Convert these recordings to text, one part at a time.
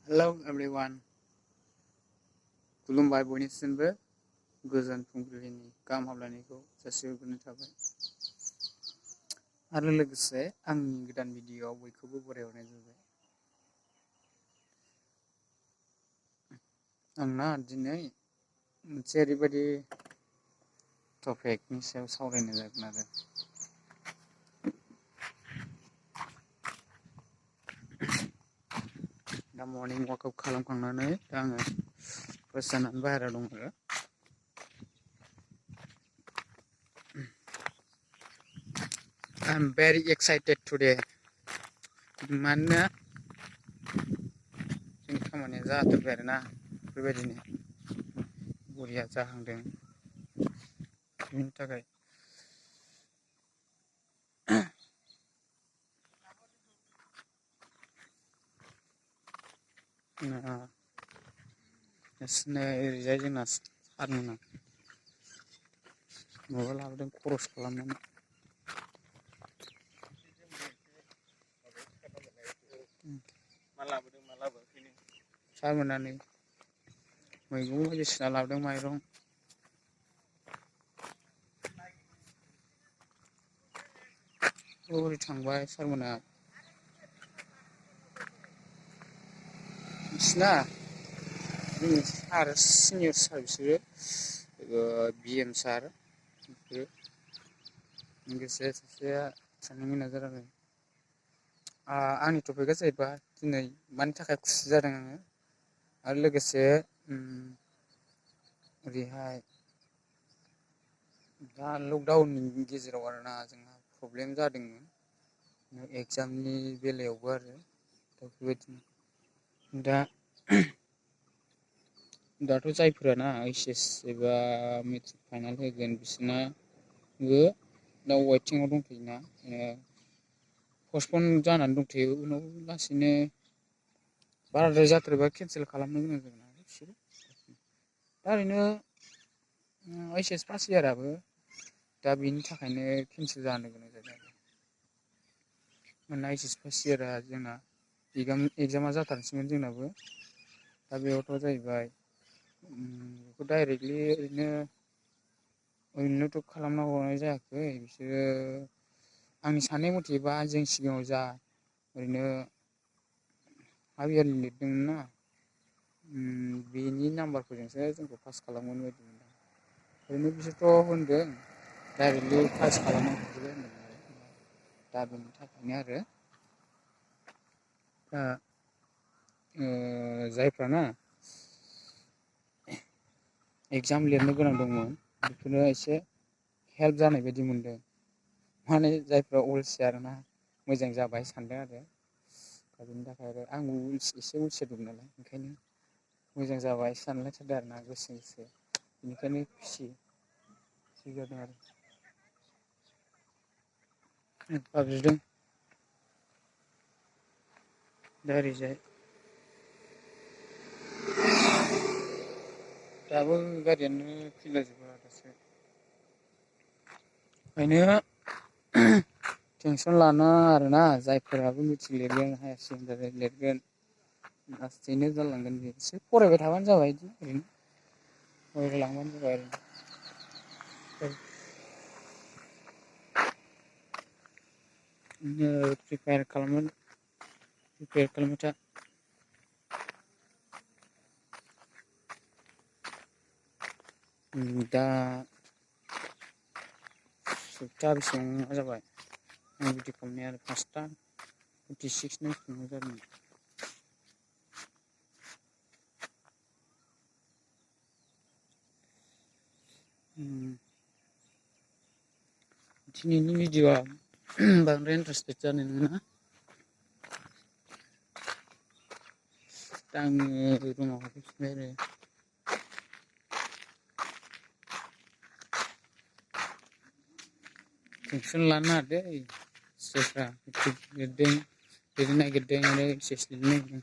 Hello everyone. खुलुमबाय बयनिसिमबो गोजोन फुंबिलिनि गाहाम हामलायनायखौ जासिहरग्रोनाय थाबाय आरो लोगोसे आंनि गोदान भिडिअ'आव बयखौबो बरायहरनाय जाबाय। आंना दिनै मोनसे ओरैबायदि टपिकनि सायाव सावरायनो जागोन आरो दा मर्निं वाकआउट खालामखांनानै दा आङो फ्रेस जानानै बाहेरायाव दं आरो I'm very excited today. मानोना जोंनि खामानिया जाथारबाय आरोना बेबायदिनो बरिया जाहांदों बेनि थाखाय ओरैजाय जोंना सारमोना माबा लाबोदों खरस खालामनानै सारमोनानै मैगं बायदिसिना लाबोदों माइरं ओरै थांबाय सारमोना बिसिना जोंनि सार सिनियर सार बिसोरो BM सार लोगोसे सासेया साननो मेनेजार आरो आंनि टपिकआ जाहैबाय दिनै मानि थाखाय खुसि जादों आङो आरो लोगोसे ओरैहाय दा लकडाउननि गेजेराव आरोना जोंहा प्रब्लेम जादोंमोन एग्जामनि बेलायावबो आरो दा बेबायदिनो दाथ' जायफोराना HS एबा मेट्रिक फाइनाल होगोन बिसोरनाबो दा वेटिंआव दंथ'योना पस्टपन जानानै दंथ'यो उनाव लासैनो बाराद्राय जाथारोबा केन्सेल खालामनो गोनां जागोन आरो बिसोरो दा ओरैनो HS फार्स्ट इयाराबो दा बेनि थाखायनो केन्सेल जानो गोनां जादों आरो मानोना HS फार्स्ट इयारा जोंना एग्जामा जाथारसैमोन जोंनाबो दा बेयावथ' जाहैबाय बेखौ डाइरेक्टलि ओरैनोथ' खालामना हरनाय जायाखै बिसोरो आंनि साननाय मथेबा जों सिगाङाव जा ओरैनो हाफ इयारलि लिरदोंमोन ना बेनि नाम्बारफोरजोंसो जोंखौ पास खालामगोन बायदि मोनदों ओरैनो बिसोरथ' होनदों डाइरेक्टलि पास खालामना हरजोबबाय होनदों आरो दा बेनि थाखायनो आरो दा जायफ्राना एग्जाम लिरनो गोनां दंमोन बेफोरनो एसे हेल्प जानाय बायदि मोनदों माने जायफ्रा अलसिया आरोना मोजां जाबाय सानदों आरो दा बेनि थाखाय आरो आंबो एसे अलसिया दं नालाय ओंखायनो मोजां जाबाय सानलायथारदों आरोना गोसो बेनिखायनो खुसि जादों आरो बाब्रिदों दा ओरैजाय दाबो गारियानो फैलाजोबा दासो ओंखायनो टेनसन लानाङा आरोना जायफोराबो मेट्रिक लिरगोन हायार सेकेन्डारि लिरगोन लासैनो जालांगोन बे एसे फरायबाय थाबानो जाबाय बिदिनो ओरैनो फरायलांबानो जाबाय आरो प्रिपेयार खालामबाय था दा सप्ता बेसेबां जाबाय आं भिडिअ खालामनाया आरो 5:56 संनाय जादों दिनैनि भिडिअआ बांद्राय इन्टारेस्टेड जानाय नङा दा आङो रुमाव हाबफैफिनबाय आरो टेनसन लानो नाङा दै जायफ्रा लिरनो नागिरदों आरो HS लिरनो नागिरदों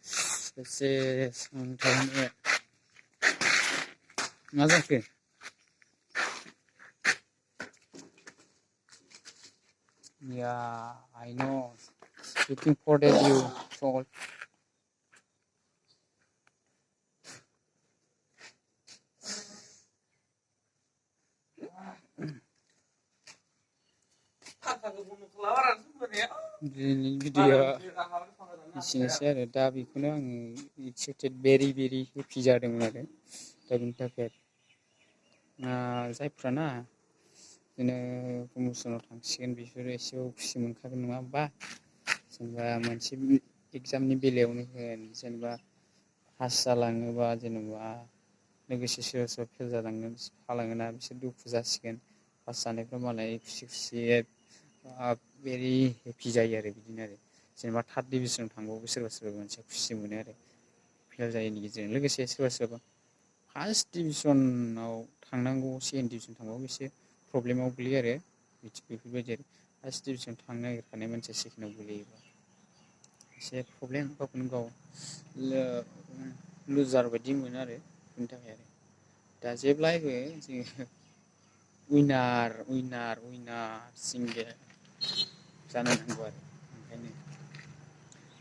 सासे सोलोंथाइनि मा जाखो Yeah, I know. Looking for that you told. दिनैनि भिडिअ'आ एसेनोसै आरो दा बेखौनो आङो एक्सेप्टेड भेरि हेपि जादोंमोन आरो दा बेनि थाखाय जायफ्राना बिदिनो प्रम'सनाव थांसिगोन बिसोरो एसेबाबो खुसि मोनखागोन नङा होमबा जेनेबा मोनसे एगजामनि बेलायावनो होन जेनेबा पास जालाङोबा जेनेबा लोगोसे सोरबा फेल जालाङोना बिसोर दुखु जासिगोन पास जानायफ्रा मालाय खुसि भेरि हेपि जायो आरो बिदिनो आरो जेनेबा थार्ड डिभिजनाव थांबाबो सोरबा मोनसे खुसि मोनो आरो फेल जायैनि गेजेरजों लोगोसे सोरबा फार्स्ट डिभिजनाव थांनांगौ सेकेन्ड डिभिजन थांबाबो एसे प्रब्लेमाव गोलैयो आरो बेफोरबायदि आरो फार्स्ट डिभिजन थांनो नागिरखानाय मानसिया सेकेन्डआव गोलैयोबा एसे प्रब्लेम गावखौनो गाव लुजार बायदि मोनो आरो बेनि थाखाय आरो दा जेब्लायबो जोङो उइनार सिंगेल जानो नांगौ आरो ओंखायनो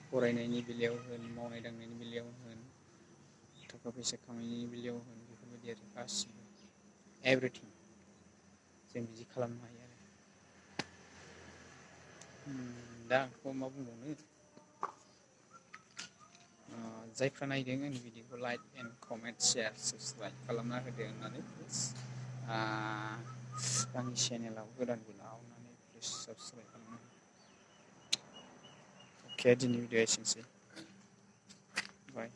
फरायनायनि बेलायाव होन मावनाय दांनायनि बेलायाव होन थाखा फैसा खामायनायनि बेलायाव होन बेफोरबायदि आरो गासिबो एभ्रिथिं जों बिदि खालामनो हायो आरो दा आंथ' मा बुंबावनो जायफ्रा नायदों आंनि भिडिअखौ like and comment share subscribe खालामना होदो होननानै आंनि चेनेलाव गोदानखौ अननानै प्लिज साबस्क्राइब खालामना हो अके दिनै भिडिअ एसेनोसै बाय